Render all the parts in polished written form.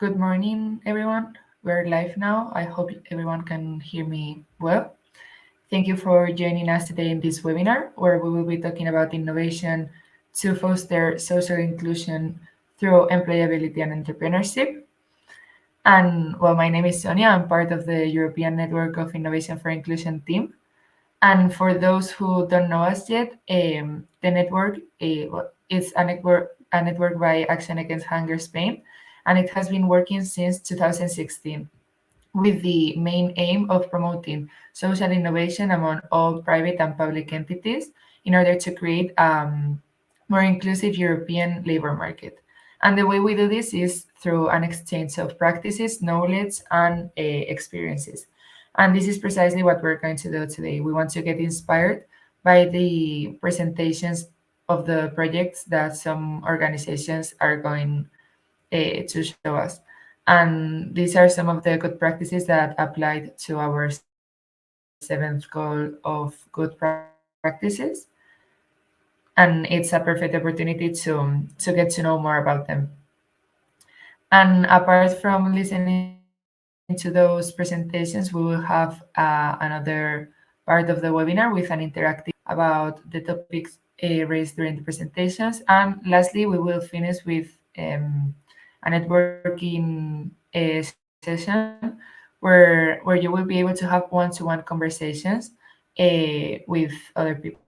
Good morning, everyone. We're live now. I hope everyone can hear me well. Thank you for joining us today in this webinar, where we will be talking about innovation to foster social inclusion through employability and entrepreneurship. And well, my name is Sonia. I'm part of the European Network of Innovation for Inclusion team. And for those who don't know us yet, the network is a network by Action Against Hunger Spain, and it has been working since 2016 with the main aim of promoting social innovation among all private and public entities in order to create a more inclusive European labor market. And the way we do this is through an exchange of practices, knowledge, and experiences. And this is precisely what we're going to do today. We want to get inspired by the presentations of the projects that some organizations are going to show us. And these are some of the good practices that applied to our seventh call of good practices. And it's a perfect opportunity to get to know more about them. And apart from listening to those presentations, we will have another part of the webinar with an interactive about the topics raised during the presentations. And lastly, we will finish with a networking session where you will be able to have one-to-one conversations with other people.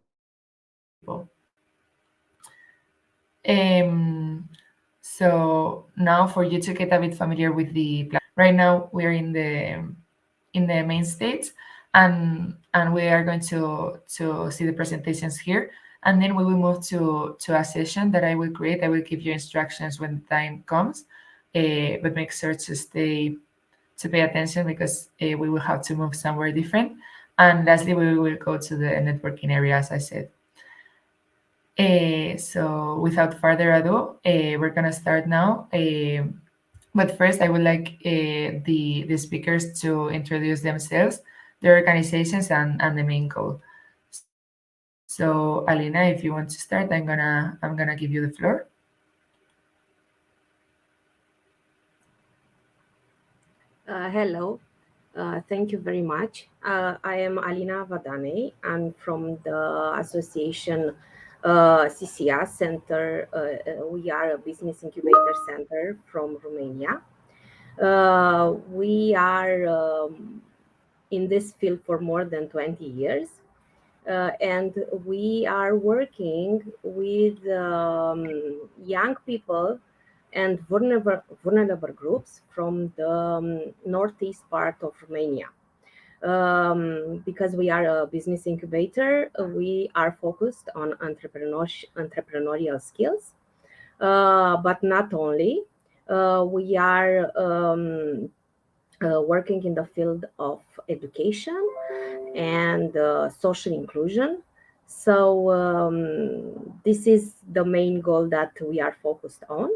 So now for you to get a bit familiar with the plan. Right now we're in the main stage, and we are going to see the presentations here, and then we will move to a session that I will create. I will give you instructions when the time comes, but make sure to pay attention because we will have to move somewhere different. And lastly, we will go to the networking area, as I said. So without further ado, we're gonna start now. But first, I would like the speakers to introduce themselves, their organizations, and the main goal. So Alina, if you want to start, I'm gonna give you the floor. Hello, thank you very much. I am Alina Vadane. I'm from the association CICIA Center. We are a business incubator center from Romania. We are in this field for more than 20 years. And we are working with young people and vulnerable groups from the northeast part of Romania. Because we are a business incubator, we are focused on entrepreneurial skills, but not only. We are working in the field of education and social inclusion. So this is the main goal that we are focused on.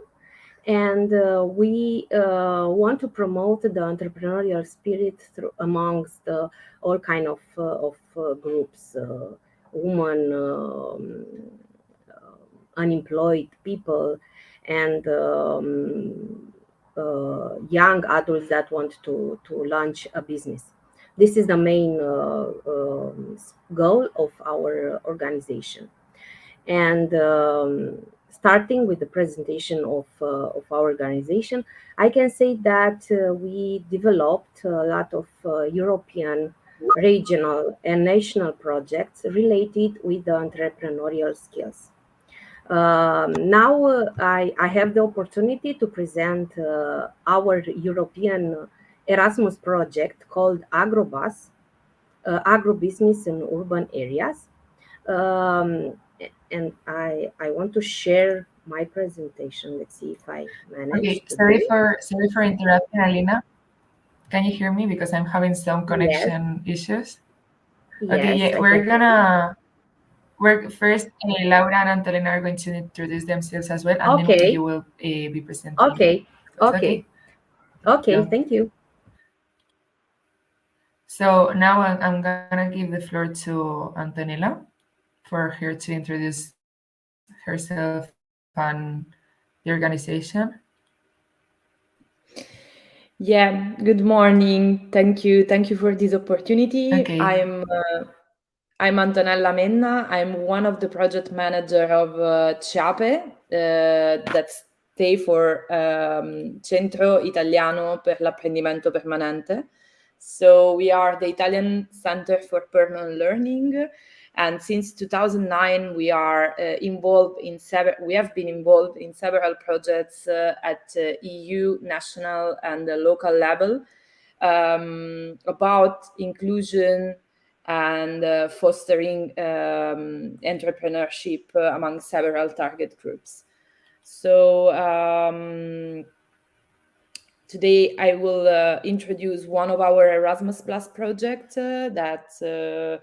And we want to promote the entrepreneurial spirit amongst all kind of groups, women, unemployed people, and young adults that want to launch a business. This is the main goal of our organization. And starting with the presentation of our organization, I can say that we developed a lot of European, regional, and national projects related with the entrepreneurial skills. Now I have the opportunity to present our European Erasmus project called AgroBUS, Agribusiness in Urban Areas. And I want to share my presentation. Let's see if I manage. Okay, sorry for interrupting, Alina. Can you hear me? Because I'm having some connection issues. Okay, Yes, yeah, we're first. Laura and Antonella are going to introduce themselves as well, and then you will be presenting. Okay. Thank you. So now I'm gonna give the floor to Antonella for her to introduce herself and the organization. Yeah, good morning. Thank you for this opportunity. Okay. I'm Antonella Menna. I'm one of the project manager of CIAPE, that stay for Centro Italiano per l'Apprendimento Permanente. So we are the Italian Center for Permanent Learning, and since 2009 we are involved in we have been involved in several projects at EU, national, and local level about inclusion and fostering entrepreneurship among several target groups. So today I will introduce one of our Erasmus Plus project that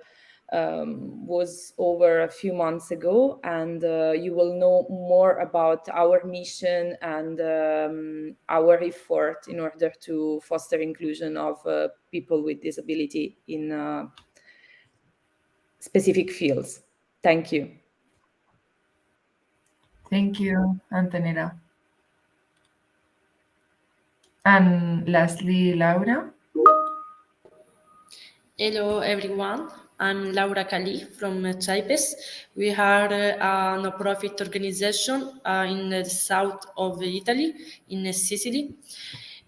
was over a few months ago, and you will know more about our mission and our effort in order to foster inclusion of people with disability in specific fields. Thank you. Thank you, Antonella. And lastly, Laura. Hello everyone, I'm Laura Cali from CIPES. We are a non-profit organization in the south of Italy, in Sicily.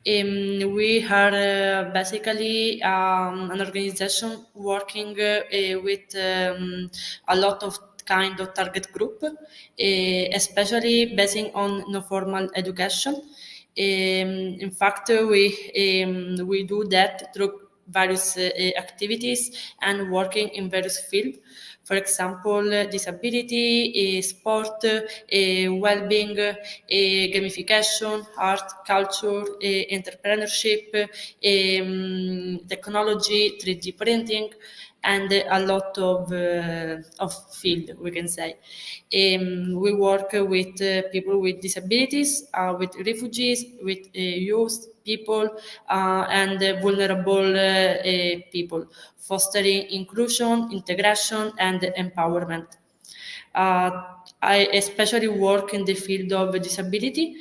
We are basically an organization working with a lot of kind of target group, especially based on non-formal education. In fact, we do that through various activities and working in various fields. For example, disability, sport, well-being, gamification, art, culture, entrepreneurship, technology, 3D printing, and a lot of field, we can say. We work with people with disabilities, with refugees, with youth people, and vulnerable people, fostering inclusion, integration, and empowerment. I especially work in the field of disability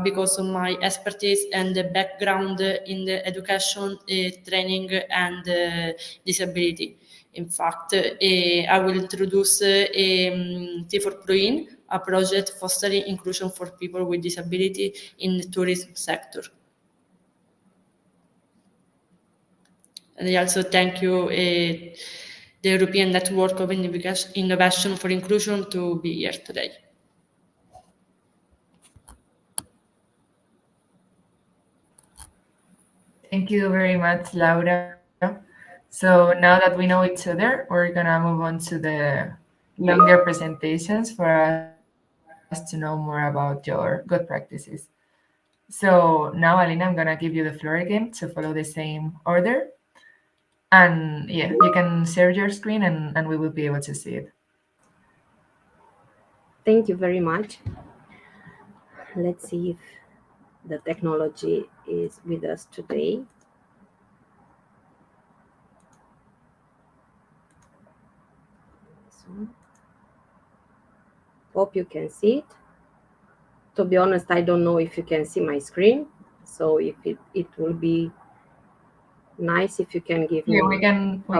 because of my expertise and the background in the education, training, and disability. In fact, I will introduce T4ProIN, a project fostering inclusion for people with disability in the tourism sector. And I also thank you, the European Network of Innovation for Inclusion, to be here today. Thank you very much, Laura. So now that we know each other, we're gonna move on to the longer presentations for us to know more about your good practices. So now, Alina, I'm gonna give you the floor again to follow the same order. And yeah, you can share your screen and we will be able to see it. Thank you very much. Let's see if the technology is with us today. So, hope you can see it. To be honest, I don't know if you can see my screen. So if it will be nice if you can give me. Yeah, we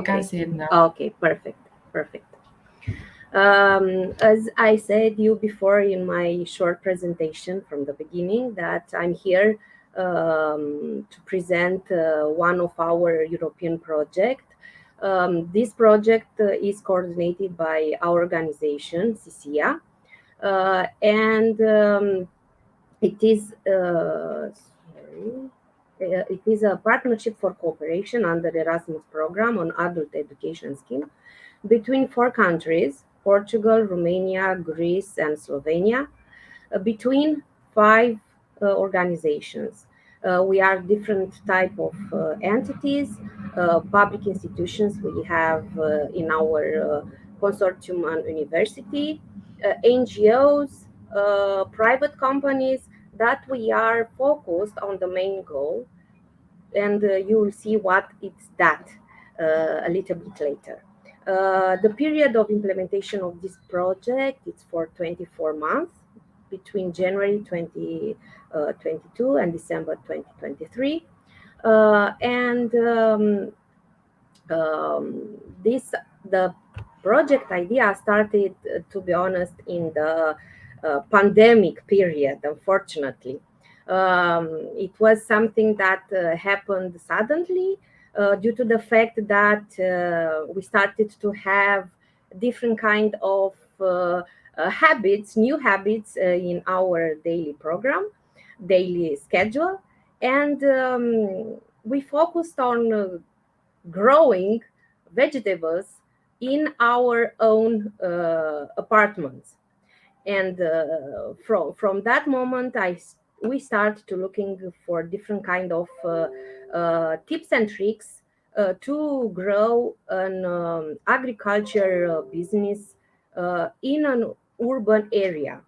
can see it now. Okay, perfect. As I said you before in my short presentation from the beginning, that I'm here to present one of our European project. This project is coordinated by our organization, CICIA, and it is a partnership for cooperation under the Erasmus program on adult education scheme between 4 countries, Portugal, Romania, Greece, and Slovenia, between 5 organizations. We are different type of entities, public institutions we have in our consortium and university, NGOs, private companies, that we are focused on the main goal, and you will see what it's that a little bit later. The period of implementation of this project is for 24 months, between January 2022 and December 2023. The project idea started, to be honest, in the pandemic period, unfortunately. It was something that happened suddenly due to the fact that we started to have different kind of habits, new habits in our daily schedule. And we focused on growing vegetables in our own apartments. And from that moment, we start to looking for different kind of tips and tricks to grow an agriculture business in an urban area.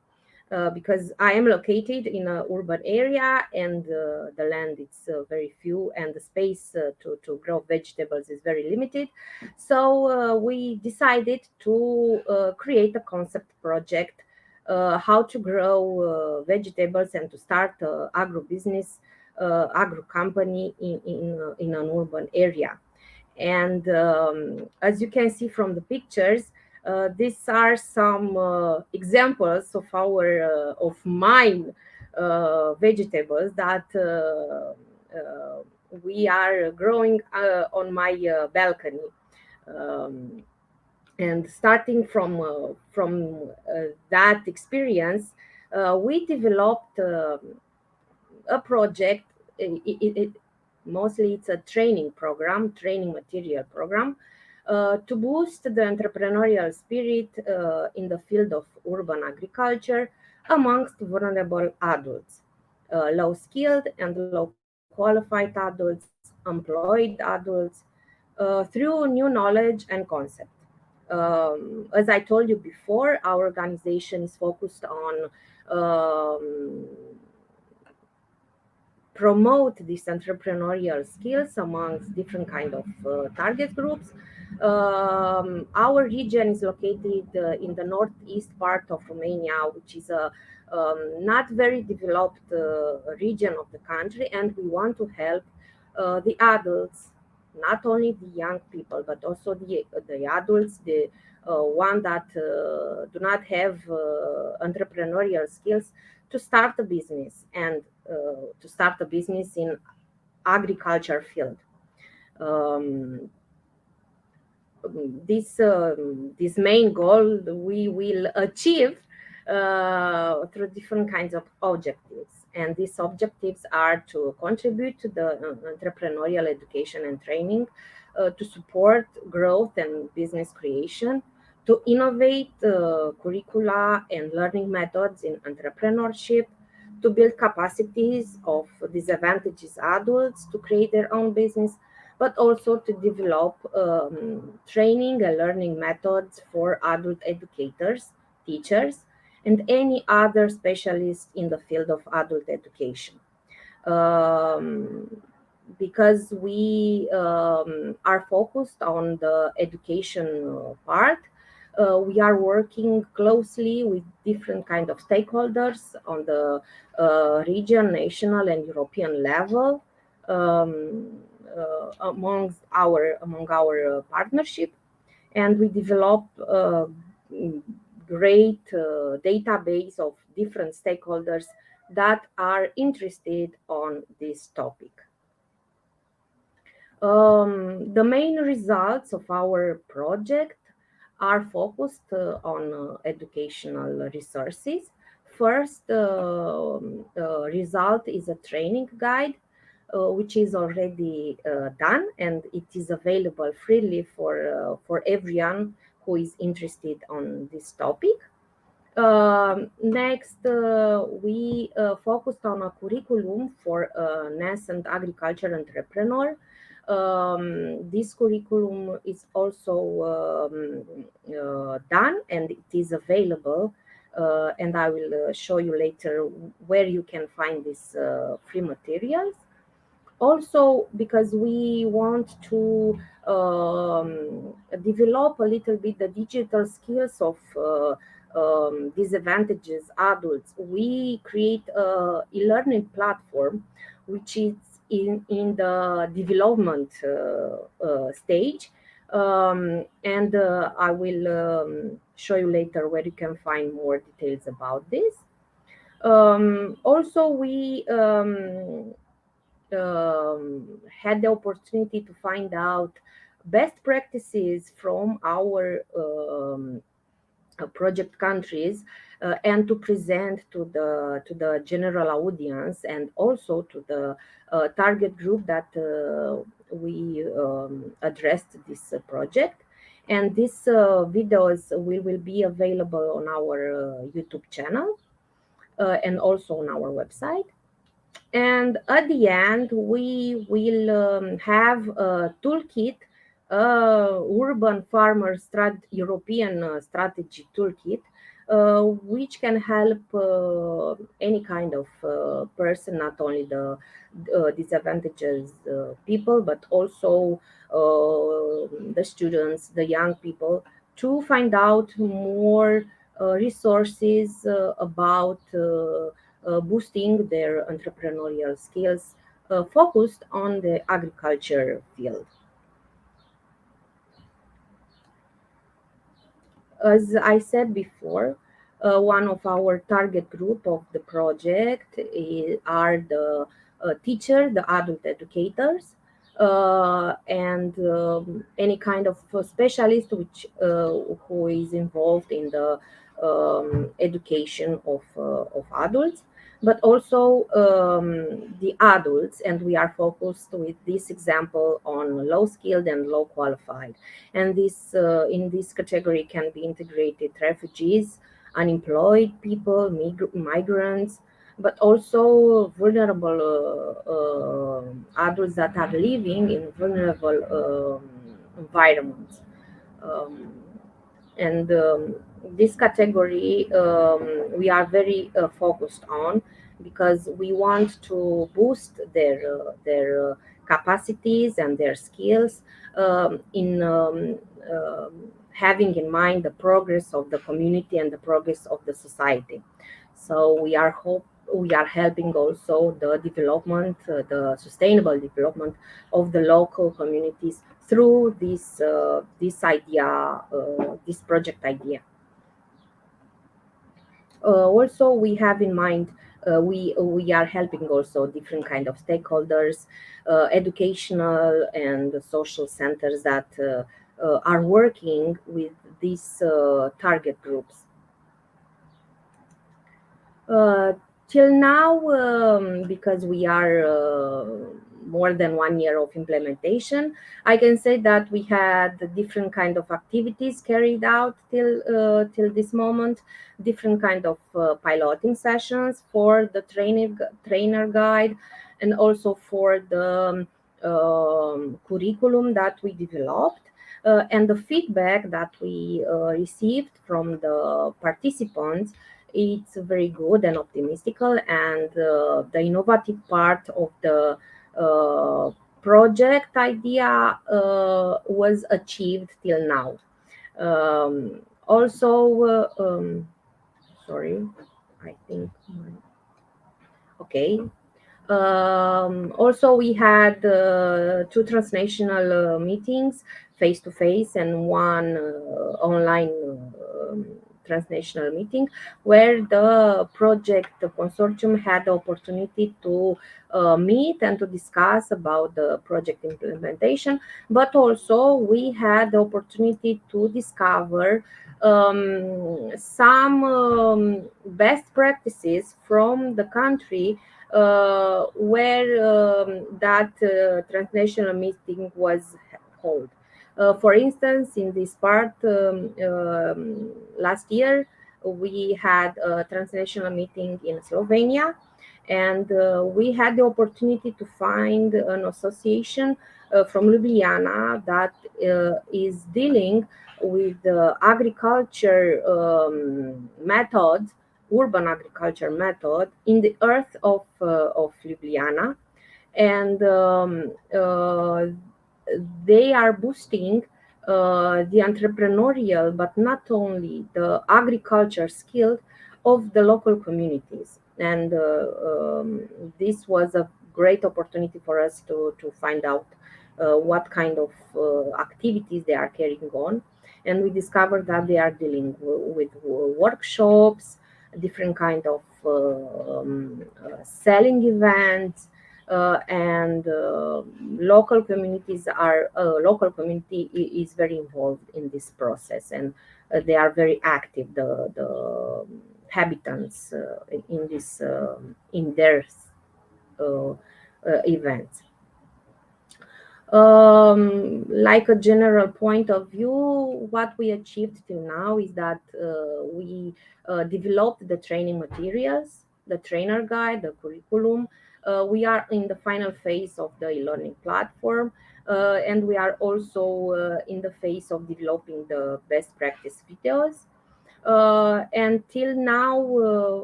Because I am located in an urban area, and the land is very few, and the space to grow vegetables is very limited. So we decided to create a concept project, how to grow vegetables and to start agro business, agro company in an urban area. And as you can see from the pictures, these are some examples of mine vegetables that we are growing on my balcony. And starting from that experience, we developed a project. Mostly it's a training material program, to boost the entrepreneurial spirit in the field of urban agriculture amongst vulnerable adults, low skilled and low qualified adults, employed adults, through new knowledge and concept. As I told you before, our organization is focused on promote these entrepreneurial skills amongst different kind of target groups. Our region is located in the northeast part of Romania, which is a not very developed region of the country, and we want to help the adults, not only the young people, but also the adults, the one that do not have entrepreneurial skills, to start a business, and to start a business in agriculture field. This main goal we will achieve through different kinds of objectives, and these objectives are to contribute to the entrepreneurial education and training, to support growth and business creation, to innovate curricula and learning methods in entrepreneurship, to build capacities of disadvantaged adults to create their own business, but also to develop training and learning methods for adult educators, teachers, and any other specialist in the field of adult education. Because we are focused on the education part, we are working closely with different kind of stakeholders on the region, national, and European level, among our partnership, and we develop a great database of different stakeholders that are interested on this topic. The main results of our project are focused on educational resources. First result is a training guide, which is already done, and it is available freely for everyone who is interested on this topic. Next, we focused on a curriculum for a nascent agriculture entrepreneur. This curriculum is also done, and it is available, and I will show you later where you can find these free materials. Also, because we want to develop a little bit the digital skills of disadvantaged adults, we create a e-learning platform, which is in the development stage, and I will show you later where you can find more details about this. Also, we had the opportunity to find out best practices from our project countries, and to present to the general audience and also to the target group that we addressed this project. And these videos will be available on our YouTube channel and also on our website. And at the end, we will have a toolkit, urban farmer European strategy toolkit, which can help any kind of person, not only the disadvantaged people, but also the students, the young people, to find out more resources about boosting their entrepreneurial skills focused on the agriculture field. As I said before, one of our target group of the project are the teacher, the adult educators, and any kind of specialist which who is involved in the education of adults, but also the adults, and we are focused with this example on low skilled and low qualified. And this in this category can be integrated refugees, unemployed people, migrants, but also vulnerable adults that are living in vulnerable environments. And this category we are very focused on, because we want to boost their capacities and their skills in having in mind the progress of the community and the progress of the society. So we are helping also the development, the sustainable development of the local communities through this idea, this project idea. Also, we have in mind we are helping also different kind of stakeholders, educational and social centers that are working with these target groups. Till now, because we are more than 1 year of implementation, I can say that we had different kind of activities carried out till this moment, different kind of piloting sessions for the trainer guide, and also for the curriculum that we developed. And the feedback that we received from the participants, it's very good and optimistical, and the innovative part of the project idea was achieved till now. Also, sorry, I think, okay. Also, we had 2 transnational meetings, face-to-face, and 1 online transnational meeting, where the project consortium had the opportunity to meet and to discuss about the project implementation, but also we had the opportunity to discover some best practices from the country where that transnational meeting was held. For instance, in this part, last year, we had a transnational meeting in Slovenia, and we had the opportunity to find an association from Ljubljana that is dealing with the agriculture method, urban agriculture method in the earth of Ljubljana, and they are boosting the entrepreneurial, but not only the agriculture skill of the local communities. And this was a great opportunity for us to find out what kind of activities they are carrying on. And we discovered that they are dealing with workshops, different kind of selling events, and local community is very involved in this process, and they are very active, the habitants in this in their events. Like a general point of view, what we achieved till now is that we developed the training materials, the trainer guide, the curriculum. We are in the final phase of the e-learning platform, and we are also in the phase of developing the best practice videos. Until now,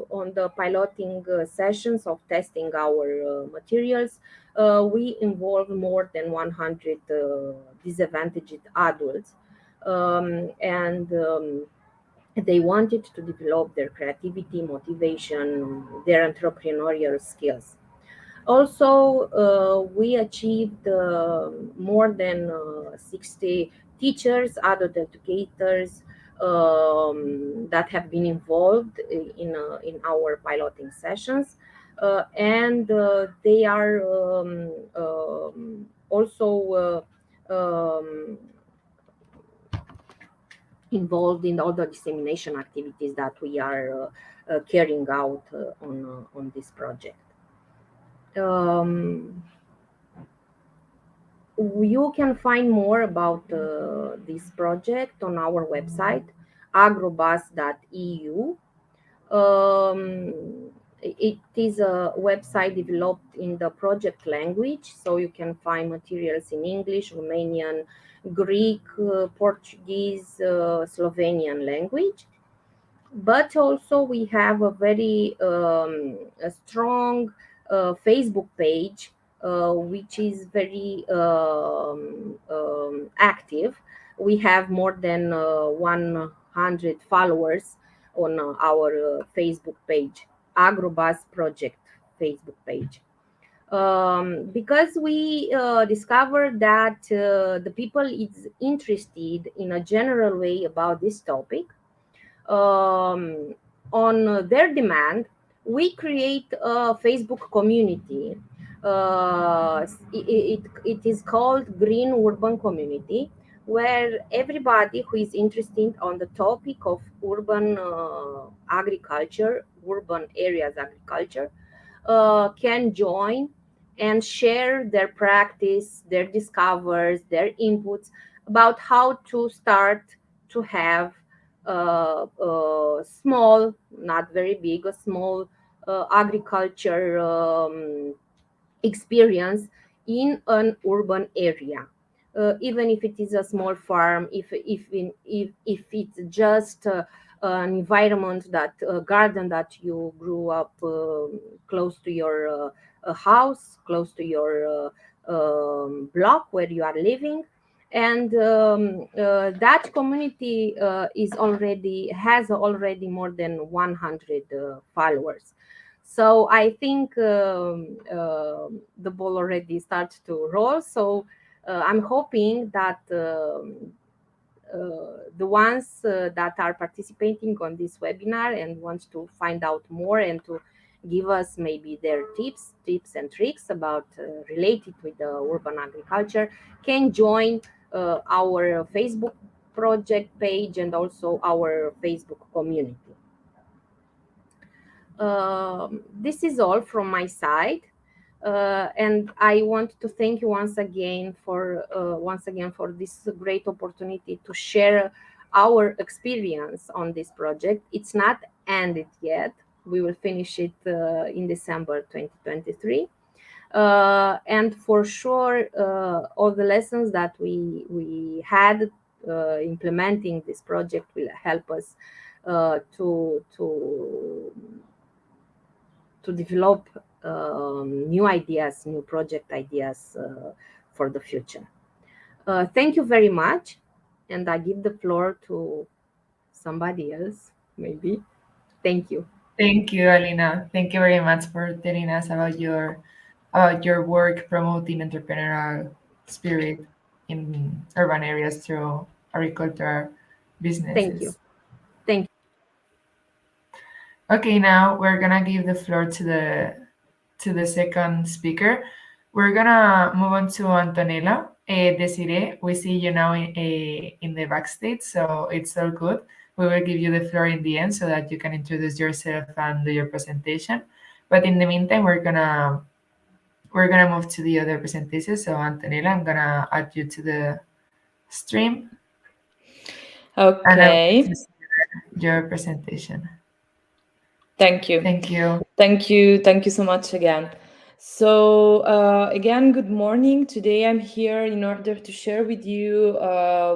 on the piloting sessions of testing our materials, we involve more than 100 disadvantaged adults, and they wanted to develop their creativity, motivation, their entrepreneurial skills. Also, we achieved more than 60 teachers, adult educators, that have been involved in our piloting sessions, and they are also involved in all the dissemination activities that we are carrying out on this project. You can find more about this project on our website, agrobus.eu. It is a website developed in the project language, so you can find materials in English, Romanian, Greek, Portuguese, Slovenian language. But also we have a very a strong Facebook page, which is very active. We have more than 100 followers on our Facebook page, AgroBUS project Facebook page. Because we discovered that the people is interested in a general way about this topic. On their demand, we create a Facebook community. It is called Green Urban Community, where everybody who is interested on the topic of urban agriculture, urban areas agriculture, can join and share their practice, their discoveries, their inputs about how to start to have small, not very big, a small agriculture experience in an urban area. Even if it is a small farm, if it's just an environment, that garden that you grew up close to your house, close to your block where you are living, and that community has already more than 100 followers. So I think the ball already starts to roll. So I'm hoping that the ones that are participating on this webinar and want to find out more and to give us maybe their tips and tricks about related with the urban agriculture can join our Facebook project page and also our Facebook community. This is all from my side, and I want to thank you once again for this great opportunity to share our experience on this project. It's not ended yet. We will finish it in December 2023. And for sure, all the lessons that we had implementing this project will help us to develop new ideas, new project ideas for the future. Thank you very much, and I give the floor to somebody else, maybe. Thank you. Thank you, Alina. Thank you very much for telling us about your about your work promoting entrepreneurial spirit in urban areas through agricultural businesses. Thank you. Thank you. Okay, now we're gonna give the floor to the second speaker. We're gonna move on to Antonella. Desiree, we see you now in the backstage, so it's all good. We will give you the floor in the end so that you can introduce yourself and do your presentation. But in the meantime, we're gonna move to the other presentations. So Antonella, I'm gonna add you to the stream. Okay. And I will see your presentation. Thank you. Thank you. Thank you. Thank you so much again. So again, good morning. Today I'm here in order to share with you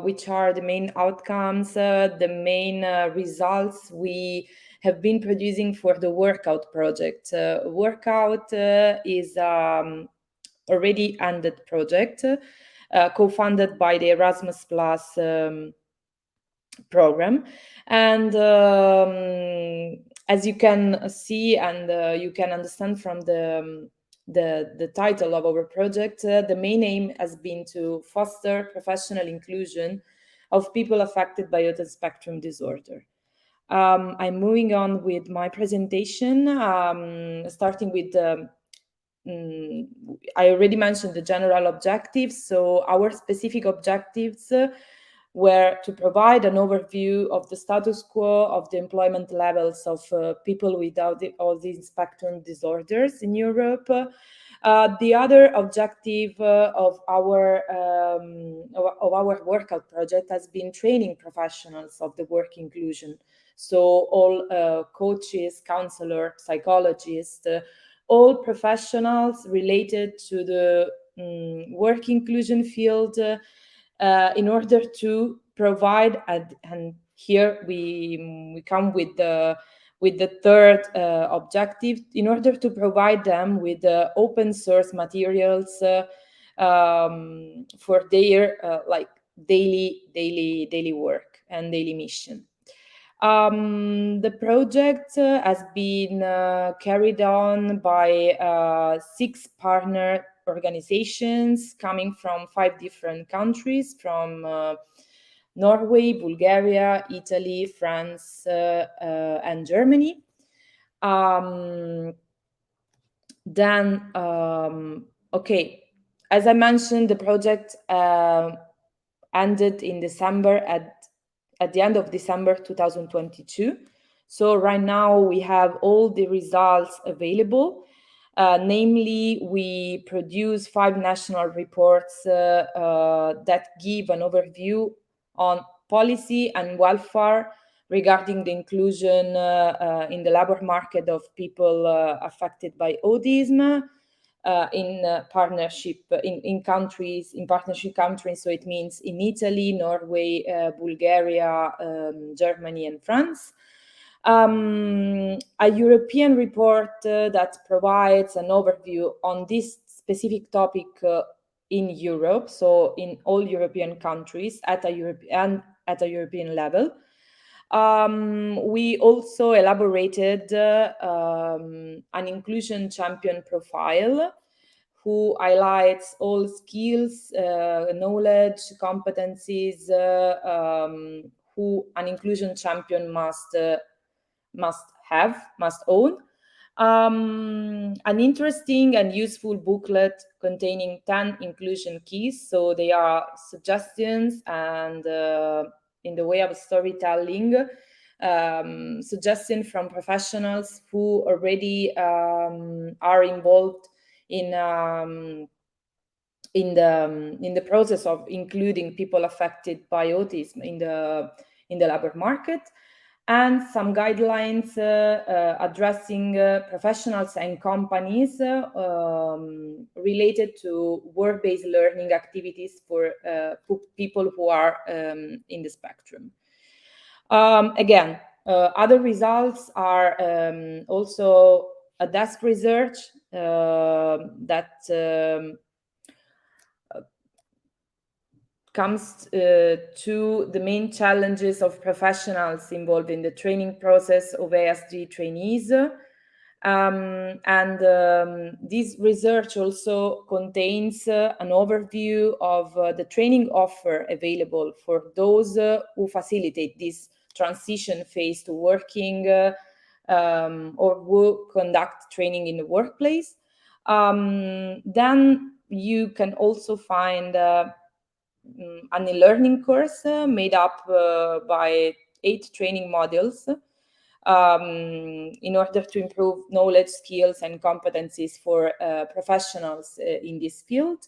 which are the main outcomes, the main results we have been producing for the Work-Aut project. Work-Aut is already ended project, co-funded by the Erasmus Plus program. And as you can see and you can understand from the title of our project, the main aim has been to foster professional inclusion of people affected by autism spectrum disorder. I'm moving on with my presentation, starting with I already mentioned the general objectives. So our specific objectives were to provide an overview of the status quo of the employment levels of people with autism spectrum disorders in Europe. The other objective of our Work-Aut project has been training professionals of the work inclusion. So all coaches, counselors, psychologists, all professionals related to the work inclusion field in order to provide, and here we come with the third objective, in order to provide them with open source materials for their like daily work and daily mission. The project has been carried on by 6 partner organizations coming from 5 different countries, from Norway, Bulgaria, Italy, France, and Germany. Okay, as I mentioned, the project ended in December at the end of December 2022. So right now we have all the results available. Namely, we produce 5 national reports that give an overview on policy and welfare regarding the inclusion in the labor market of people affected by autism in partnership in partnership countries. So it means in Italy, Norway, Bulgaria, Germany, and France. A European report that provides an overview on this specific topic in Europe, so in all European countries at a European level. We also elaborated an inclusion champion profile who highlights all skills, knowledge, competencies who an inclusion champion must own. An interesting and useful booklet containing 10 inclusion keys. So they are suggestions and in the way of storytelling, suggestions from professionals who already are involved in the process of including people affected by autism in the labor market, and some guidelines addressing professionals and companies related to work-based learning activities for people who are in the spectrum. Again, other results are also a desk research that comes to the main challenges of professionals involved in the training process of ASD trainees. This research also contains an overview of the training offer available for those who facilitate this transition phase to working or who conduct training in the workplace. Then you can also find an e-learning course made up by 8 training modules in order to improve knowledge, skills, and competencies for professionals in this field.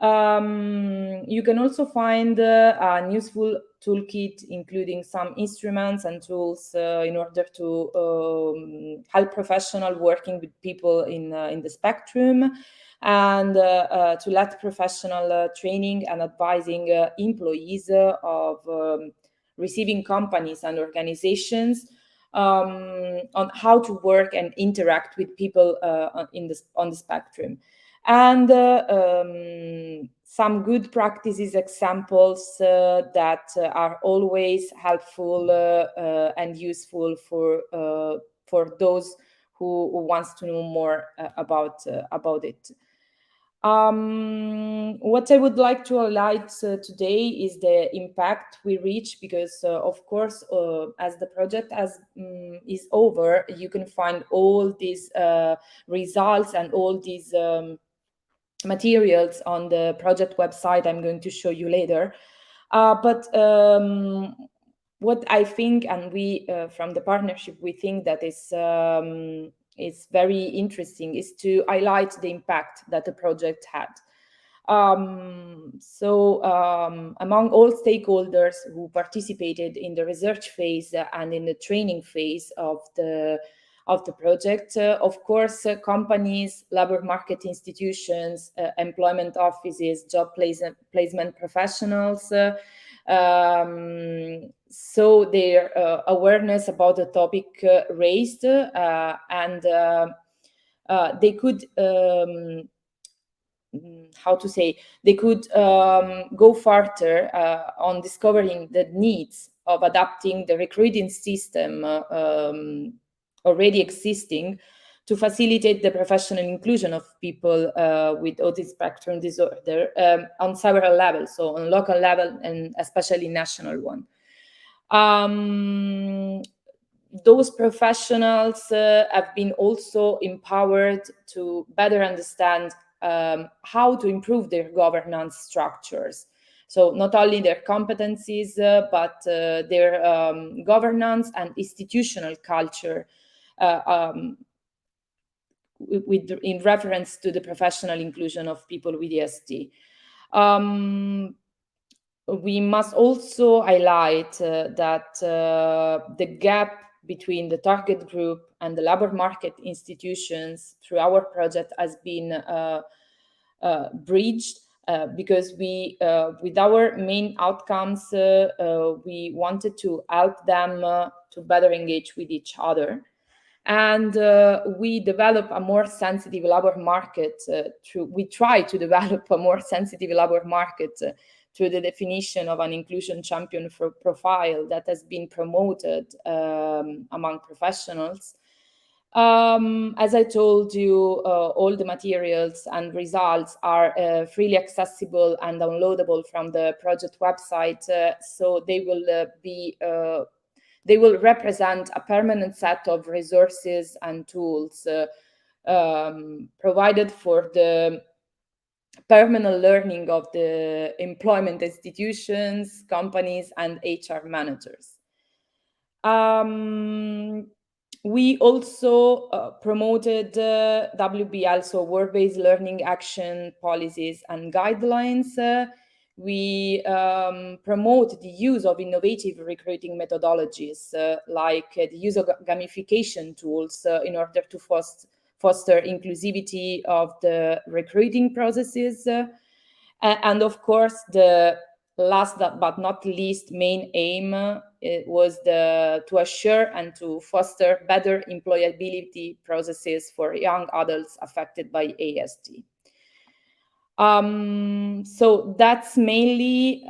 You can also find a useful toolkit, including some instruments and tools in order to help professionals working with people in the spectrum, and to let professional training and advising employees of receiving companies and organizations on how to work and interact with people on the spectrum. And some good practices examples that are always helpful and useful for those who wants to know more about it. What I would like to highlight today is the impact we reach, because of course, as the project is over, you can find all these results and all these materials on the project website I'm going to show you later. But what I think, and we from the partnership, we think that is very interesting, is to highlight the impact that the project had. Among all stakeholders who participated in the research phase and in the training phase of the project, of course, companies, labor market institutions, employment offices, job placement professionals, so their awareness about the topic raised, and they could they could go further on discovering the needs of adapting the recruiting system already existing to facilitate the professional inclusion of people with autism spectrum disorder on several levels, so on local level and especially national one. Those professionals have been also empowered to better understand how to improve their governance structures. So not only their competencies, but their governance and institutional culture in reference to the professional inclusion of people with ESD. We must also highlight that the gap between the target group and the labor market institutions through our project has been bridged, because we, with our main outcomes, we wanted to help them to better engage with each other. And we develop a more sensitive labor market we try to develop a more sensitive labor market through the definition of an inclusion champion for profile that has been promoted among professionals. As I told you, all the materials and results are freely accessible and downloadable from the project website, so they will represent a permanent set of resources and tools provided for the permanent learning of the employment institutions, companies, and HR managers. We also promoted WBL, so work-based learning action policies and guidelines. We promote the use of innovative recruiting methodologies, like the use of gamification tools in order to foster inclusivity of the recruiting processes. And of course, the last but not least main aim was to assure and to foster better employability processes for young adults affected by ASD. So that's mainly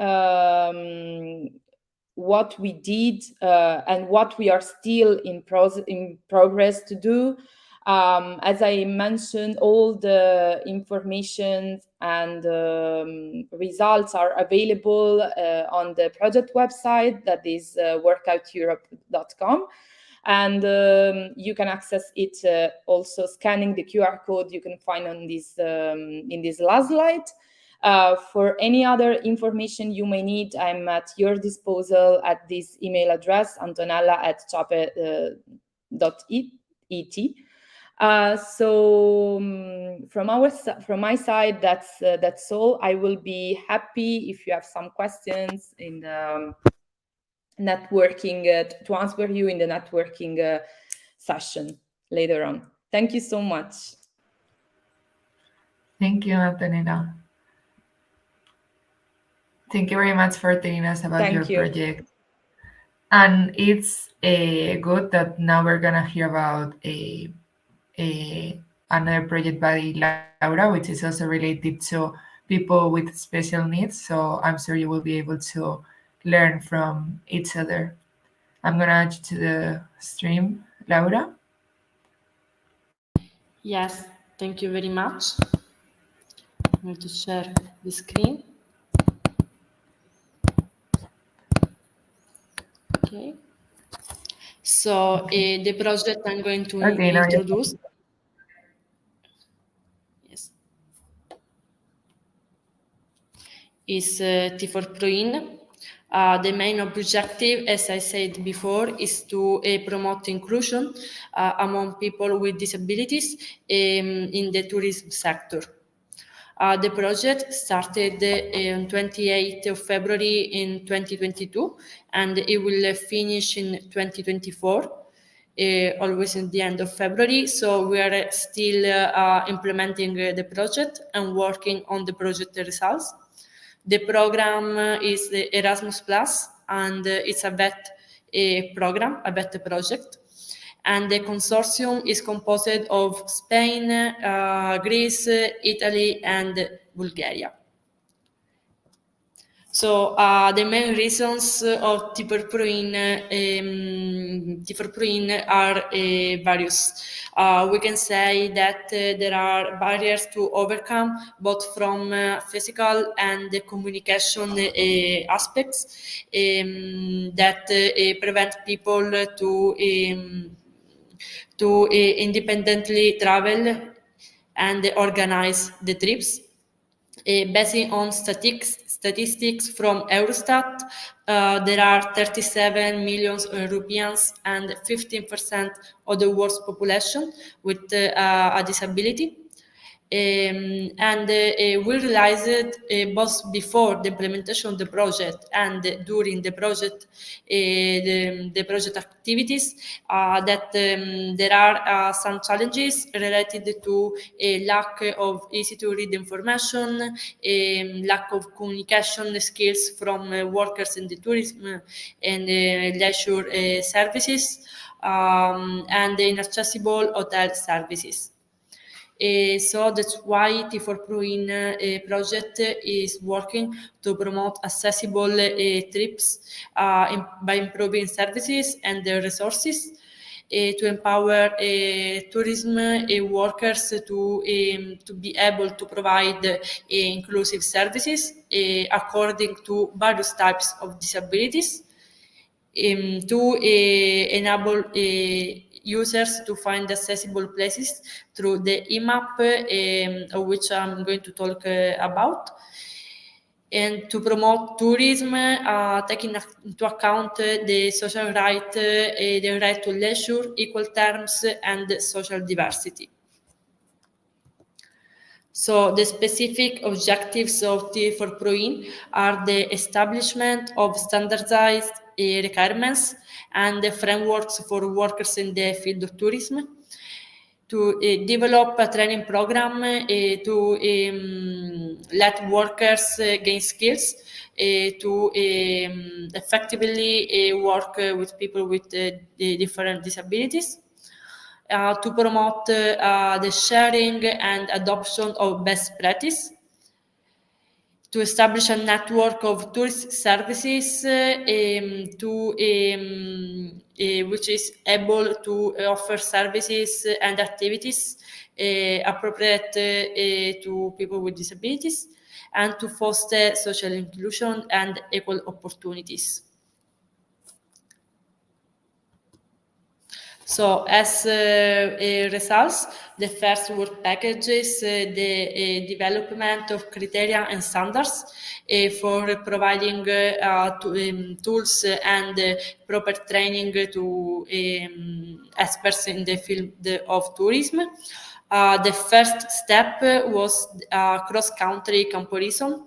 what we did and what we are still in progress to do. As I mentioned, all the information and results are available on the project website, that is workouteurope.com. And you can access it also scanning the QR code you can find on this in this last slide. For any other information you may need, I'm at your disposal at this email address, antonella@ciape.it. So from my side, that's all. I will be happy if you have some questions in the networking to answer you in the networking session later on. Thank you so much. Thank you, Antonella. Thank you very much for telling us about your project. And it's good that now we're gonna hear about another project by Laura, which is also related to people with special needs. So I'm sure you will be able to learn from each other. I'm gonna add you to the stream, Laura. Yes, thank you very much. I'm going to share the screen. Okay. So the project I'm going to introduce. Yes. Is T4Proin. The main objective, as I said before, is to promote inclusion among people with disabilities in the tourism sector. The project started on 28th of February in 2022, and it will finish in 2024, always in the end of February. So we are still implementing the project and working on the project results. The program is the Erasmus Plus, and it's a VET program, a VET project. And the consortium is composed of Spain, Greece, Italy, and Bulgaria. So the main reasons of T4Proin are various. We can say that there are barriers to overcome, both from physical and communication aspects that prevent people to independently travel and organize the trips. Based on statistics from Eurostat, there are 37 million Europeans and 15% of the world's population with a disability. And we realized both before the implementation of the project and during the project, the project activities, that there are some challenges related to a lack of easy to read information, lack of communication skills from workers in the tourism and leisure services, and inaccessible hotel services. So that's why T4Proin project is working to promote accessible trips by improving services and resources to empower tourism workers to be able to provide inclusive services according to various types of disabilities, to enable users to find accessible places through the IMAP, of which I'm going to talk about, and to promote tourism, taking into account the social right, the right to leisure, equal terms, and social diversity. So the specific objectives of T4Proin are the establishment of standardized requirements and the frameworks for workers in the field of tourism, to develop a training program to let workers gain skills to effectively work with people with different disabilities, to promote the sharing and adoption of best practice, to establish a network of tourist services which is able to offer services and activities appropriate to people with disabilities, and to foster social inclusion and equal opportunities. So, as results, the first work package is the development of criteria and standards for providing tools and proper training to experts in the field of tourism. The first step was a cross-country comparison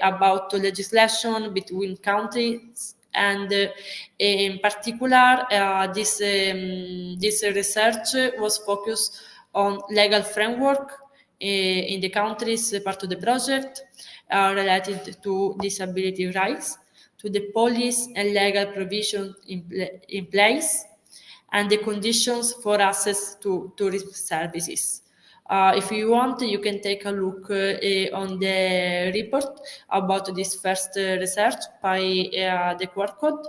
about legislation between countries, and in particular, this research was focused on legal framework in the countries part of the project related to disability rights, to the policy and legal provision in place, and the conditions for access to tourism services. If you want, you can take a look on the report about this first research by the Work-Aut.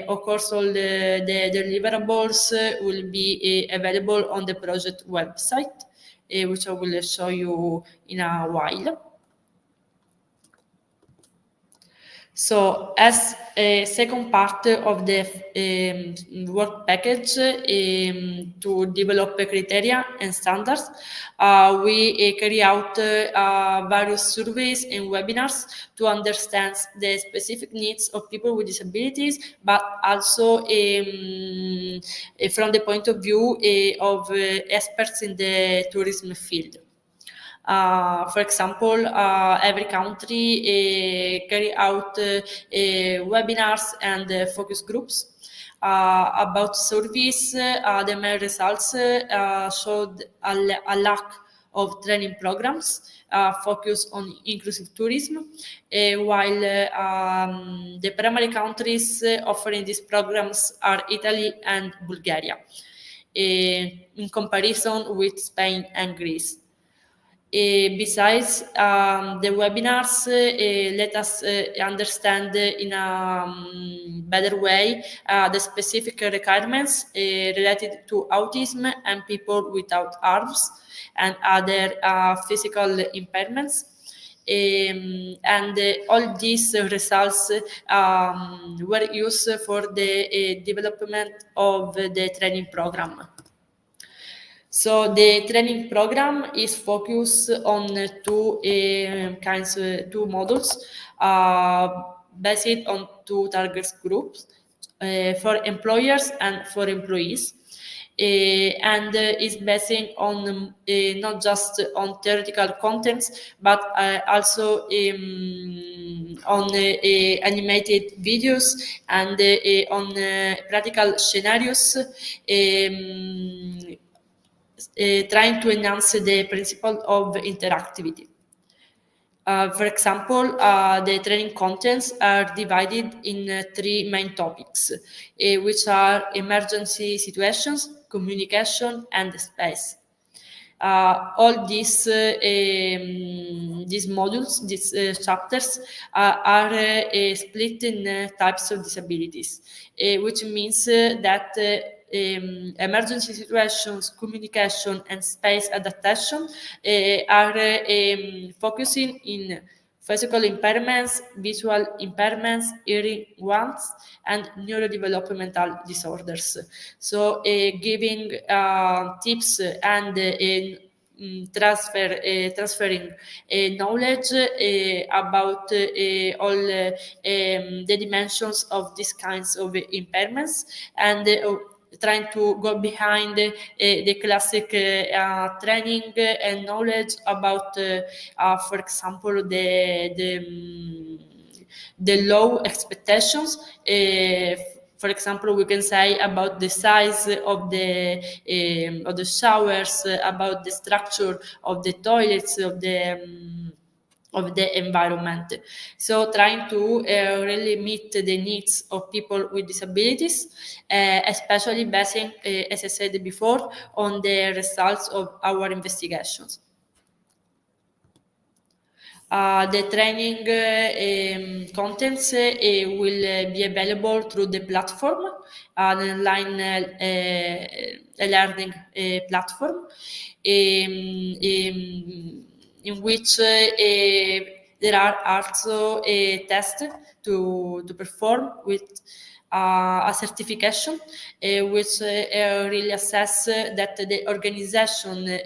Of course, all the deliverables will be available on the project website, which I will show you in a while. So, as a second part of the work package to develop criteria and standards, we carry out various surveys and webinars to understand the specific needs of people with disabilities, but also from the point of view of experts in the tourism field. For example, every country carry out webinars and focus groups about surveys. The main results showed a lack of training programs focused on inclusive tourism, while the primary countries offering these programs are Italy and Bulgaria, in comparison with Spain and Greece. Besides the webinars, let us understand in a better way the specific requirements related to autism and people without arms and other physical impairments. And all these results were used for the development of the training program. So the training program is focused on two modules based on two target groups for employers and for employees, and is based on not just on theoretical contents, but also on animated videos and on practical scenarios. Trying to enhance the principle of interactivity. For example, the training contents are divided in three main topics, which are emergency situations, communication, and space. All these modules, these chapters are split in types of disabilities, which means that emergency situations, communication, and space adaptation are focusing in physical impairments, visual impairments, hearing ones, and neurodevelopmental disorders. So giving tips and transferring knowledge about all the dimensions of these kinds of impairments, and trying to go behind the classic training and knowledge about, for example, the low expectations. For example, we can say about the size of the showers, about the structure of the toilets, of the environment. So trying to really meet the needs of people with disabilities, especially basing, as I said before, on the results of our investigations. The training contents will be available through the platform, an online learning platform, in which there are also tests to perform with a certification, which really assess that the organization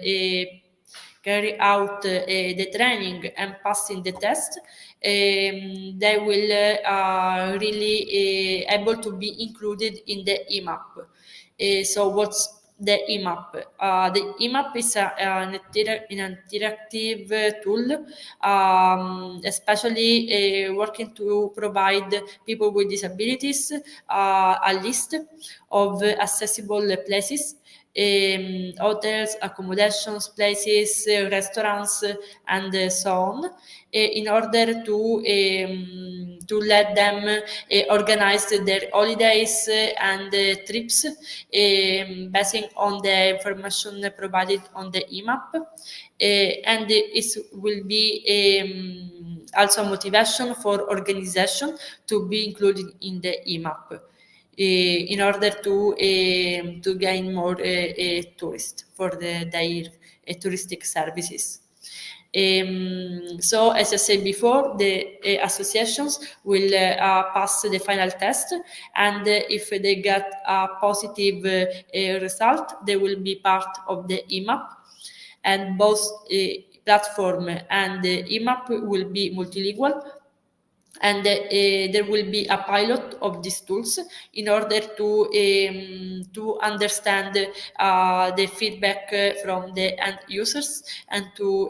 carry out the training and passing the test. They will really able to be included in the EMAP. So what's the EMAP? The EMAP is an interactive tool, especially working to provide people with disabilities a list of accessible places, hotels, accommodations, places, restaurants, and so on, in order to let them organize their holidays and trips based on the information provided on the EMAP, and it will be also motivation for organization to be included in the EMAP. In order to gain more tourists for their touristic services. So, as I said before, the associations will pass the final test, and if they get a positive result, they will be part of the EMAP, and both platform and the EMAP will be multilingual. And there will be a pilot of these tools in order to understand the feedback from the end users, and to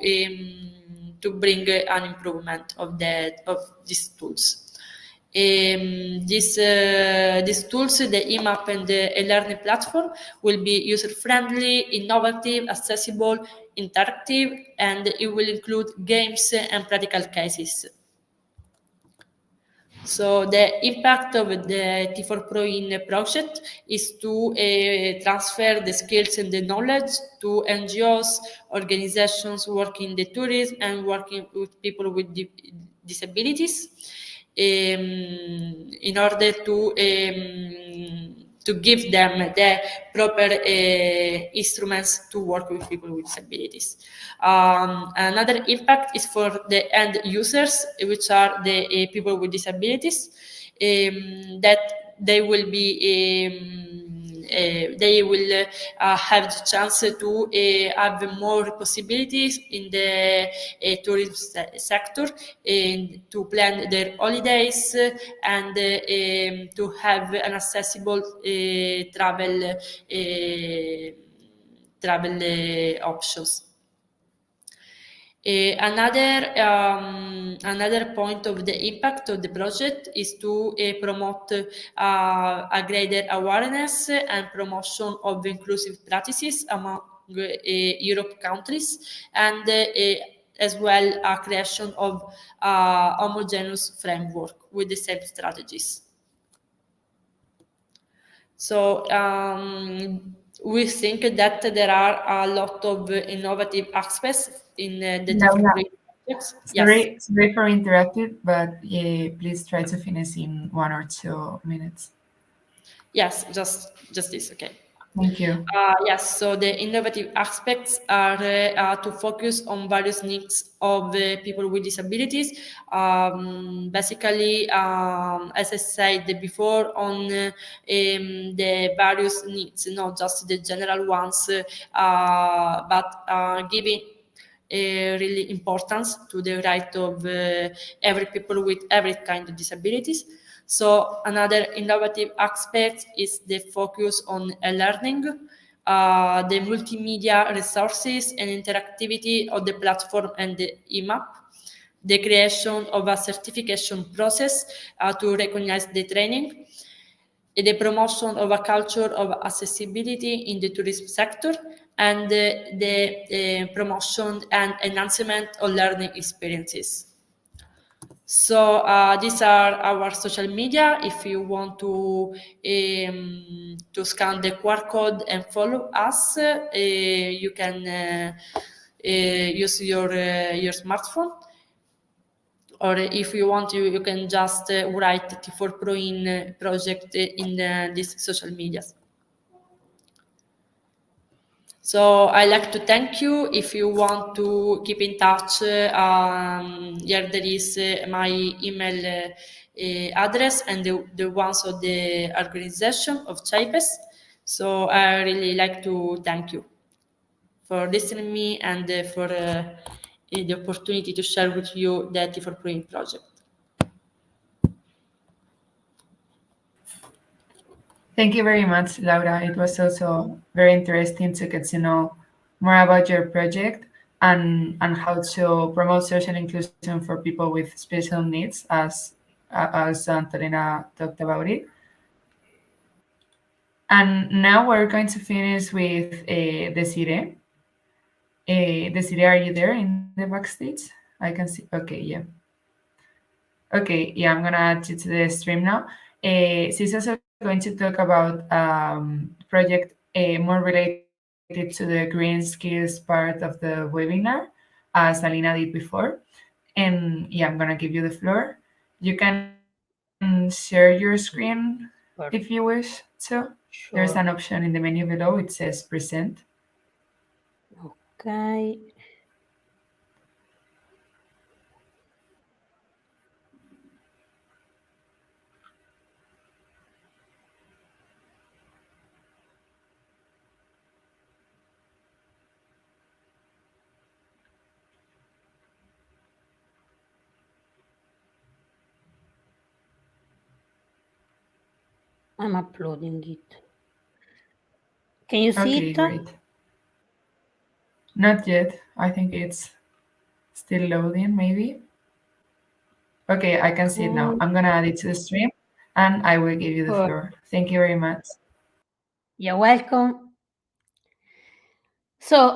bring an improvement of these tools. These tools, the EMAP and the e-learning platform, will be user-friendly, innovative, accessible, interactive, and it will include games and practical cases. So the impact of the T4 Pro in project is to transfer the skills and the knowledge to NGOs, organizations working in the tourism and working with people with disabilities, in order to give them the proper instruments to work with people with disabilities. Another impact is for the end users, which are the people with disabilities, that they will have the chance to have more possibilities in the tourism sector, and to plan their holidays, and to have an accessible travel options. Another point of the impact of the project is to promote a greater awareness and promotion of inclusive practices among Europe countries, and as well a creation of a homogeneous framework with the same strategies. So we think that there are a lot of innovative aspects in the different projects. Sorry for interrupting, but please try to finish in 1 or 2 minutes. Yes, just this, okay. Thank you. Yes, so the innovative aspects are to focus on various needs of people with disabilities. Basically, as I said before, on the various needs, not just the general ones, but giving really importance to the right of every people with every kind of disabilities. So another innovative aspect is the focus on learning, the multimedia resources and interactivity of the platform and the EMAP, the creation of a certification process to recognize the training, the promotion of a culture of accessibility in the tourism sector, and the promotion and enhancement of learning experiences. So these are our social media. If you want to scan the QR code and follow us, you can use your smartphone. or if you want, you can just write T4 Pro in project in these social medias. So I like to thank you. If you want to keep in touch, here there is my email address and the ones of the organization of CIAPES. So I really like to thank you for listening to me and for the opportunity to share with you the T4 Pro project. Thank you very much, Laura. It was also very interesting to get to know more about your project and how to promote social inclusion for people with special needs, as Antonina talked about it. And now we're going to finish with Desiree. Desiree, are you there in the backstage? I can see. Okay, yeah. Okay, yeah, I'm gonna add you to the stream now. She's also going to talk about project more related to the green skills part of the webinar, as Alina did before. And yeah, I'm gonna give you the floor. You can share your screen if you wish to. Sure. There's an option in the menu below. It says present. Okay. I'm uploading it. Can you see Okay, it? great. Not yet. I think it's still loading, maybe. Okay, I can see it now. I'm gonna add it to the stream and I will give you the floor. Thank you very much. You're welcome. So,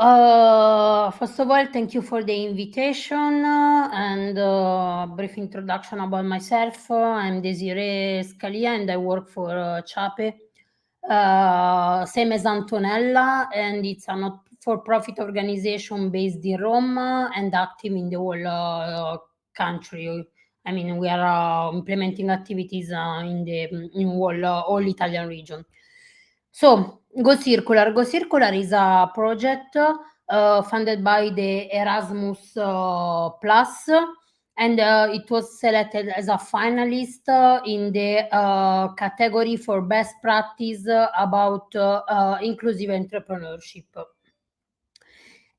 first of all, thank you for the invitation and a brief introduction about myself. I'm Desiree Scalia and I work for CIAPE, same as Antonella, and it's a not-for-profit organization based in Rome and active in the whole country. I mean, we are implementing activities in all Italian region. So, Go Circular. Go Circular is a project funded by the Erasmus Plus, and it was selected as a finalist in the category for best practice about inclusive entrepreneurship.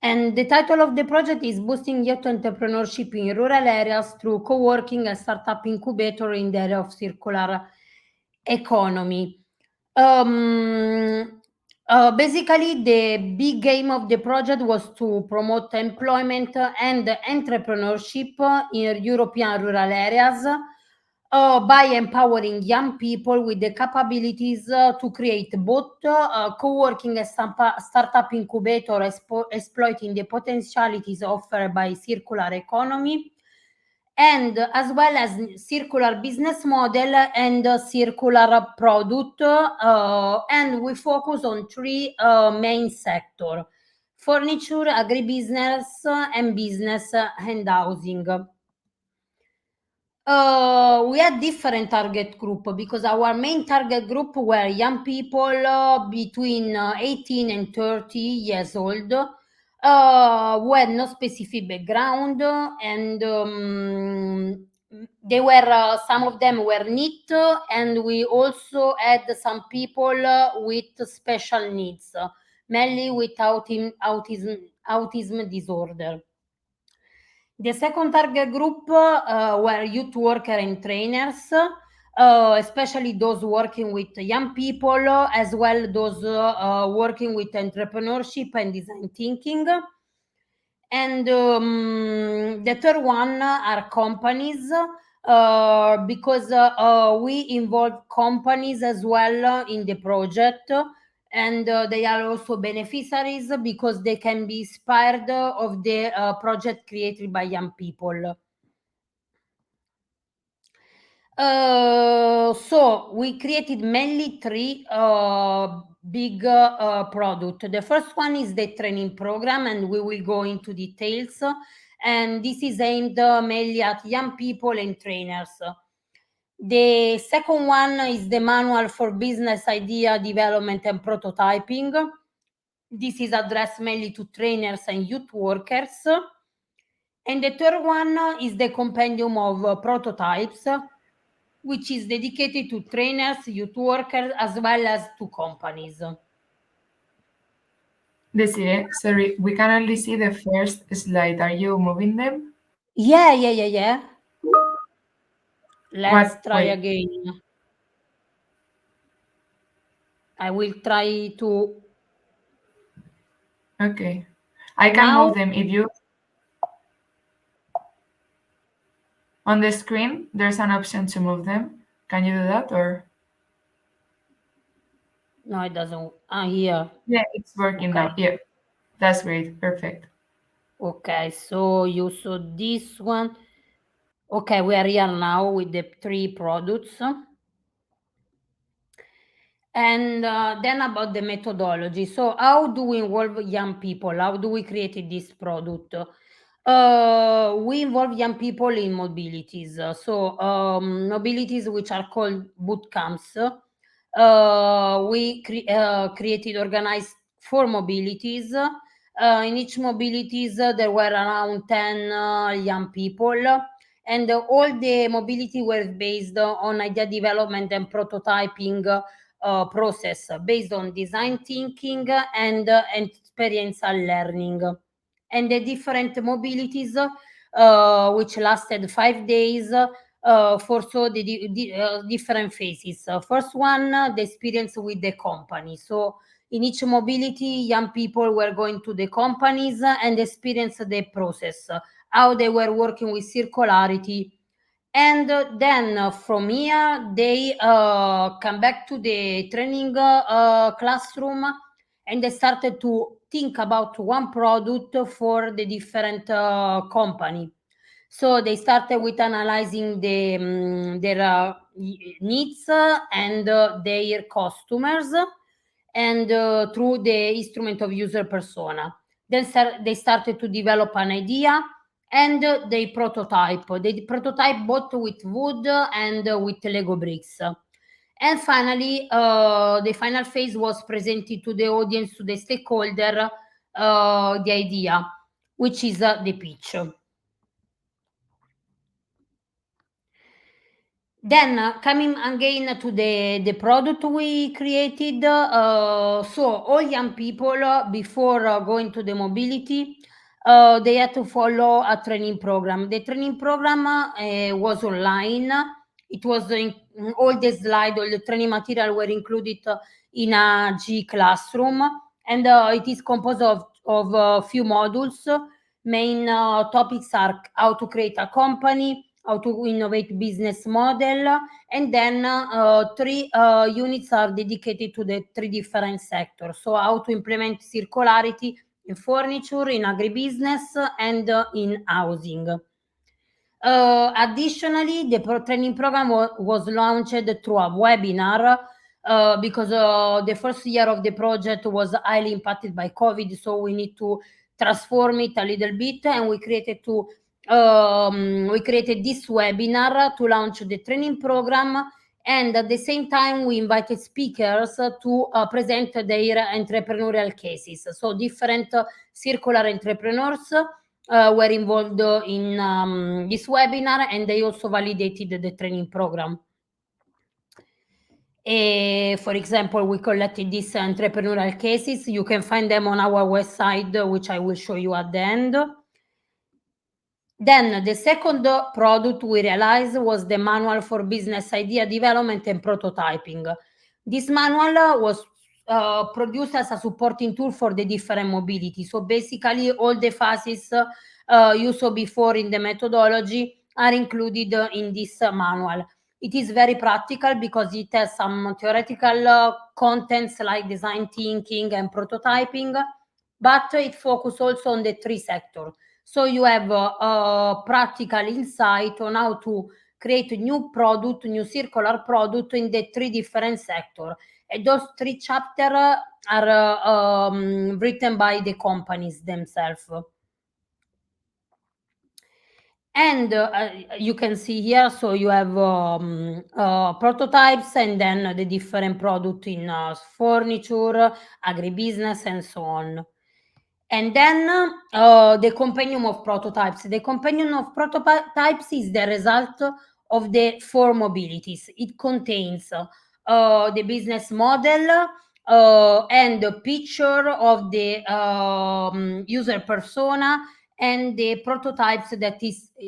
And the title of the project is Boosting Youth Entrepreneurship in Rural Areas through Co-working and Startup Incubator in the area of circular economy. Basically, the big aim of the project was to promote employment and entrepreneurship in European rural areas by empowering young people with the capabilities to create both co-working and startup incubator exploiting the potentialities offered by circular economy, and as well as circular business model and circular product, and we focus on three main sectors: furniture, agribusiness, and business and housing. We had different target group because our main target group were young people between 18 and 30 years old, who had no specific background, and they were some of them were NEET, and we also had some people with special needs, mainly with autism disorder. The second target group were youth workers and trainers, especially those working with young people, as well those working with entrepreneurship and design thinking. And the third one are companies, because we involve companies as well in the project, and they are also beneficiaries because they can be inspired of the project created by young people. So we created mainly three big products. The first one is the training program, and we will go into details and this is aimed mainly at young people and trainers. The second one is the manual for business idea development and prototyping. This is addressed mainly to trainers and youth workers. And the third one is the compendium of prototypes, which is dedicated to trainers, youth workers, as well as to companies. Desiree, sorry, we can only see the first slide. Are you moving them? Yeah. Let's try Wait. again. I will try to. Okay. I can Now? move them if you... On the screen, there's an option to move them. Can you do that, or? No, it doesn't. Here. Yeah, it's working now. Yeah, that's great. Perfect. Okay, so you saw this one. Okay, we are here now with the 3 products. And then about the methodology. So how do we involve young people? How do we create this product? We involve young people in mobilities. Mobilities which are called boot camps. We created, organized 4 mobilities. In each mobilities, there were around 10 young people. And all the mobility were based on idea development and prototyping process based on design thinking and experiential learning. And the different mobilities which lasted 5 days foresaw the different phases. First one, the experience with the company. So in each mobility, young people were going to the companies and experience the process, how they were working with circularity. And then from here, they come back to the training classroom, and they started to think about one product for the different company. So they started with analyzing their needs and their customers, and through the instrument of user persona. Then they started to develop an idea, and they prototype. They prototype both with wood and with Lego bricks. And finally, the final phase was presented to the audience, to the stakeholder, the idea, which is the pitch. Then coming again to the product we created, so all young people before going to the mobility, they had to follow a training program. The training program was online. It was in all the slides, all the training material were included in a G classroom, and it is composed of a few modules. Main topics are how to create a company, how to innovate business model, and then 3 units are dedicated to the 3 different sectors. So how to implement circularity in furniture, in agribusiness, and in housing. Additionally, the training program was launched through a webinar because the first year of the project was highly impacted by COVID, so we need to transform it a little bit, and we created this webinar to launch the training program. And at the same time, we invited speakers to present their entrepreneurial cases. So different circular entrepreneurs were involved in this webinar, and they also validated the training program. For example, we collected these entrepreneurial cases. You can find them on our website, which I will show you at the end. Then the second product we realized was the manual for business idea development and prototyping. This manual was produced as a supporting tool for the different mobility. So basically all the phases you saw before in the methodology are included in this manual. It is very practical because it has some theoretical contents like design thinking and prototyping, but it focuses also on the 3 sectors. So you have a practical insight on how to create a new product, new circular product in the 3 different sectors. And those 3 chapters are written by the companies themselves. And you can see here, so you have prototypes and then the different product in furniture, agribusiness, and so on. And then the compendium of prototypes. The compendium of prototypes is the result of the four mobilities. It contains the business model and the picture of the user persona and the prototypes that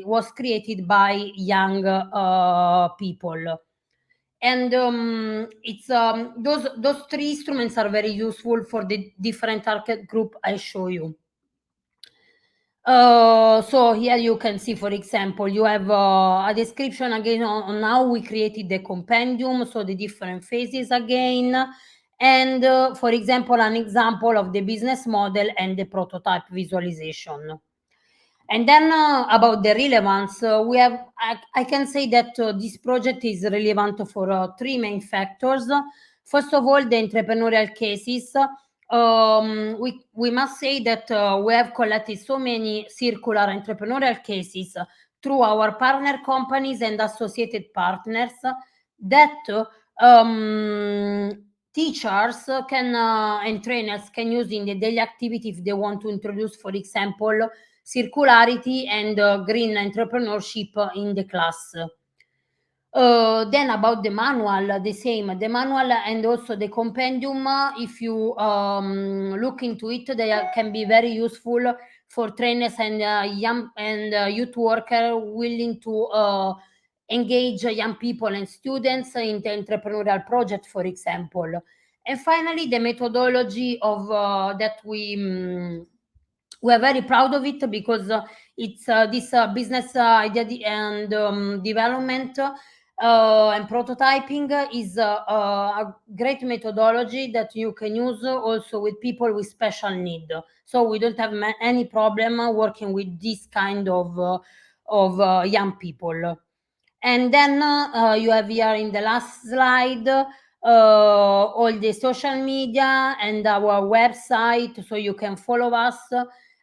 was created by young people. And it's those three instruments are very useful for the different target group I show you. So here you can see, for example, you have a description again on how we created the compendium, so the different phases again, and for example, an example of the business model and the prototype visualization. And then about the relevance, I can say that this project is relevant for three main factors. First of all, the entrepreneurial cases. We must say that we have collected so many circular entrepreneurial cases through our partner companies and associated partners that teachers can and trainers can use in the daily activity if they want to introduce, for example, circularity and green entrepreneurship in the class. Then about the manual, the same. The manual and also the compendium, if you look into it, they can be very useful for trainers and young and youth workers willing to engage young people and students in the entrepreneurial project, for example. And finally, the methodology of that we are very proud of it because it's this business idea and development and prototyping is a great methodology that you can use also with people with special need. So we don't have any problem working with this kind of young people. And then you have here in the last slide all the social media and our website, so you can follow us.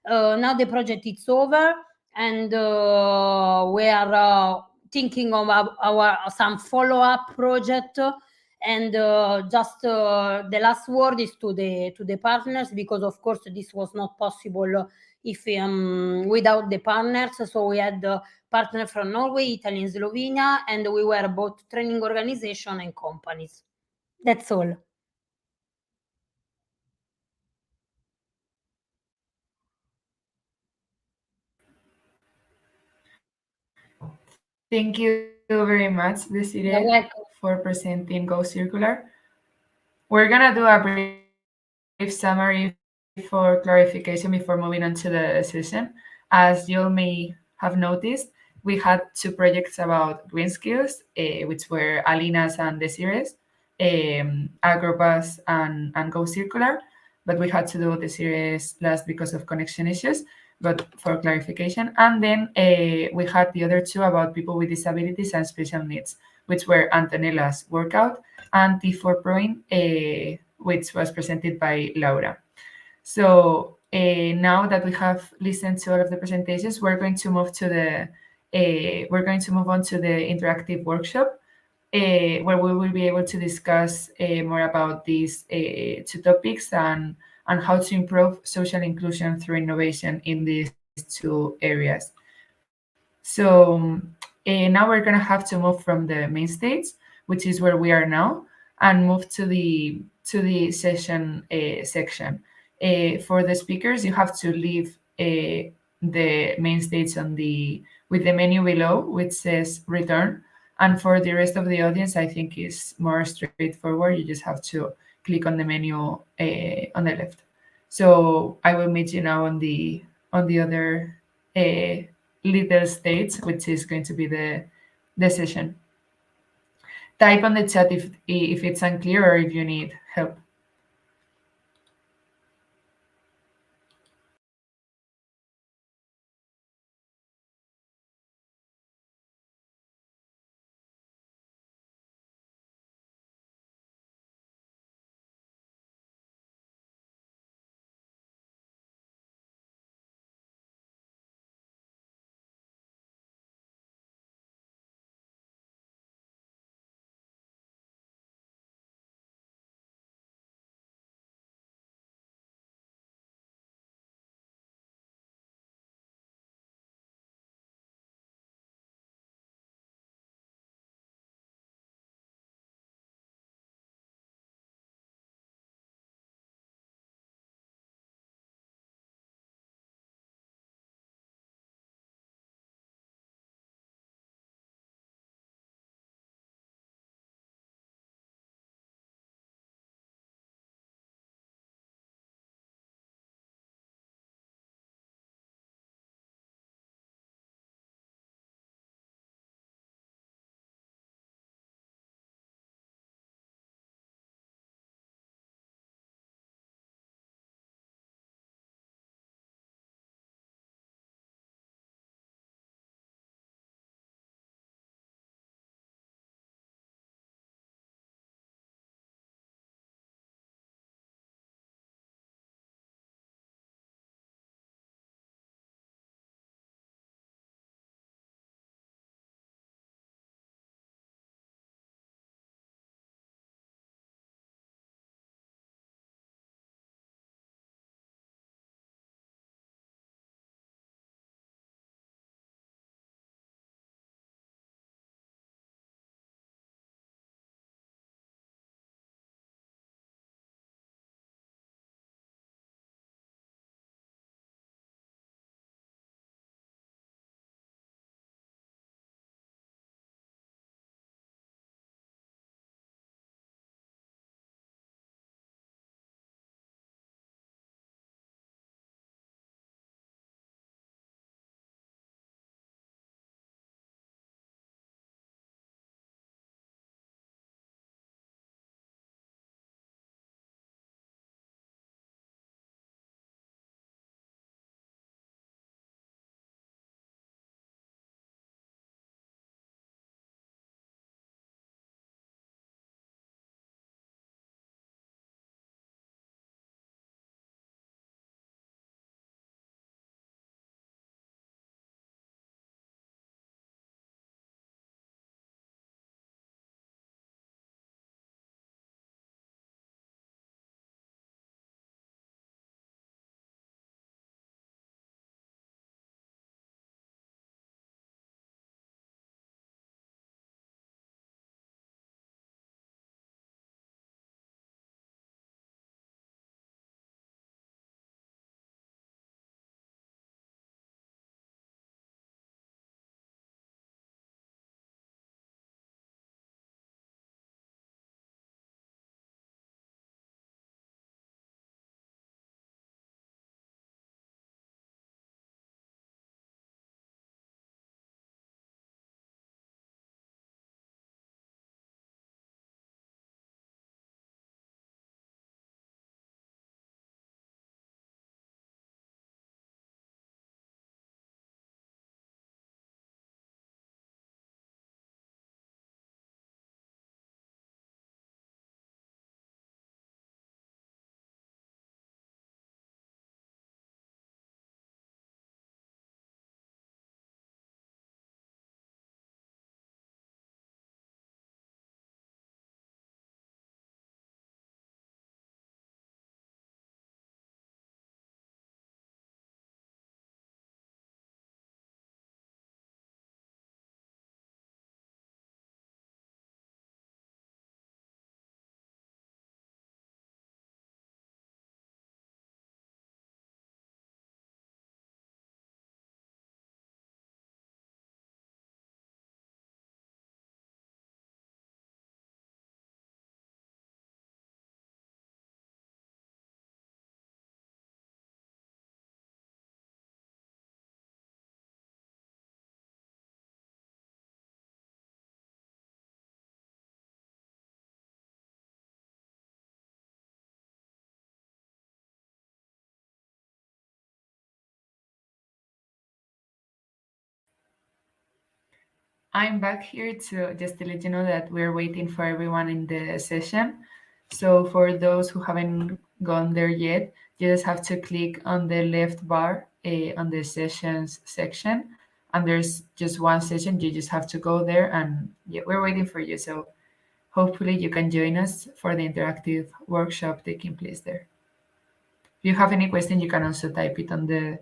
Now the project is over, and we are thinking of our some follow-up project. And just the last word is to the partners, because of course this was not possible if without the partners. So we had partner from Norway, Italy, and Slovenia, and we were both training organization and companies. That's all. Thank you very much, Desiree, for presenting Go Circular. We're gonna do a brief summary for clarification before moving on to the session. As you may have noticed, we had two projects about green skills, which were Alina's and Desiree's, AgroBUS and Go Circular, but we had to do Desiree's last because of connection issues, but for clarification. And then we had the other two about people with disabilities and special needs, which were Antonella's Work-Aut and T4 Proin, which was presented by Laura. So now that we have listened to all of the presentations, we're going to move on to the interactive workshop, where we will be able to discuss more about these two topics and how to improve social inclusion through innovation in these two areas. So now we're going to have to move from the main stage, which is where we are now, and move to the session section. For the speakers, you have to leave the main stage with the menu below, which says return. And for the rest of the audience, I think is more straightforward. You just have to click on the menu on the left. So I will meet you now on the other little stage, which is going to be the session. Type on the chat if it's unclear or if you need help. I'm back here to just to let you know that we're waiting for everyone in the session. So for those who haven't gone there yet, you just have to click on the left bar on the sessions section, and there's just one session. You just have to go there, and yeah, we're waiting for you. So hopefully you can join us for the interactive workshop taking place there. If you have any question, you can also type it on the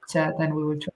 chat, and we will try